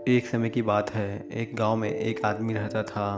एक समय की बात है। एक गांव में एक आदमी रहता था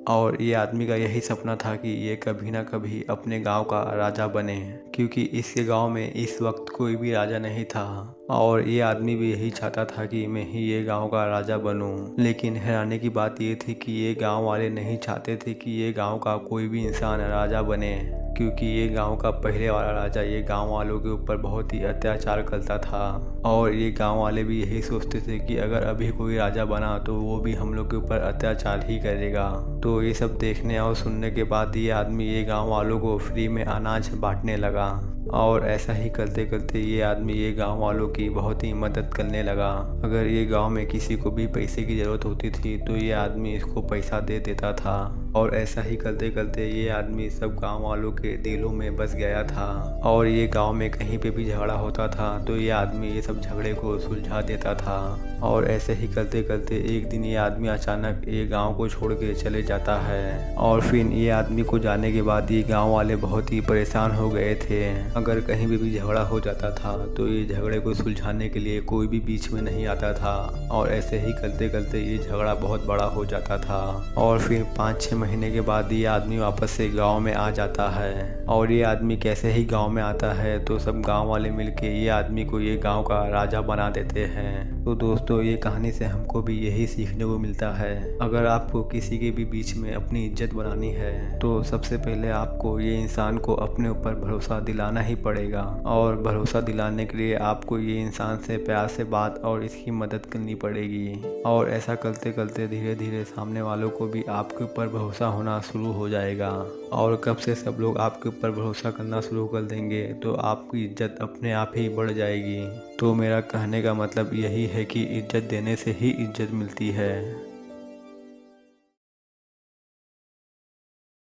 और ये आदमी का यही सपना था कि ये कभी ना कभी अपने गांव का राजा बने, क्योंकि इसके गांव में इस वक्त कोई भी राजा नहीं था। और ये आदमी भी यही चाहता था कि मैं ही ये गांव का राजा बनूं। लेकिन हैरानी की बात ये थी कि ये गांव वाले नहीं चाहते थे कि ये गांव का कोई भी इंसान राजा बने, क्योंकि ये गांव का पहले वाला राजा ये गांव वालों के ऊपर बहुत ही अत्याचार करता था। और ये गांव वाले भी यही सोचते थे कि अगर अभी कोई राजा बना तो वो भी हम लोग के ऊपर अत्याचार ही करेगा। तो ये सब देखने और सुनने के बाद ये आदमी ये गांव वालों को फ्री में अनाज बांटने लगा। और ऐसा ही करते करते ये आदमी ये गांव वालों की बहुत ही मदद करने लगा। अगर ये गांव में किसी को भी पैसे की ज़रूरत होती थी तो ये आदमी इसको पैसा दे देता था। और ऐसा ही करते करते ये आदमी सब गांव वालों के दिलों में बस गया था। और ये गांव में कहीं पे भी झगड़ा होता था तो ये आदमी ये सब झगड़े को सुलझा देता था। और ऐसे ही करते करते एक दिन ये आदमी अचानक ये गांव को छोड़ के चले जाता है। और फिर ये आदमी को जाने के बाद ये गांव वाले बहुत ही परेशान हो गए थे। अगर कहीं भी झगड़ा हो जाता था तो ये झगड़े को सुलझाने के लिए कोई भी बीच में नहीं आता था। और ऐसे ही करते करते ये झगड़ा बहुत बड़ा हो जाता था। और फिर 5-6 महीने के बाद ये आदमी वापस से गांव में आ जाता है। और ये आदमी कैसे ही गांव में आता है तो सब गांव वाले मिलके ये आदमी को ये गांव का राजा बना देते हैं। तो दोस्तों, ये कहानी से हमको भी यही सीखने को मिलता है। अगर आपको किसी के भी बीच में अपनी इज्जत बनानी है तो सबसे पहले आपको ये इंसान को अपने ऊपर भरोसा दिलाना ही पड़ेगा। और भरोसा दिलाने के लिए आपको ये इंसान से प्यार से बात और इसकी मदद करनी पड़ेगी। और ऐसा करते करते धीरे धीरे सामने वालों को भी आपके ऊपर भरोसा होना शुरू हो जाएगा। और कब से सब लोग आपके ऊपर भरोसा करना शुरू कर देंगे तो आपकी इज्जत अपने आप ही बढ़ जाएगी। तो मेरा कहने का मतलब यही है कि इज्जत देने से ही इज्जत मिलती है।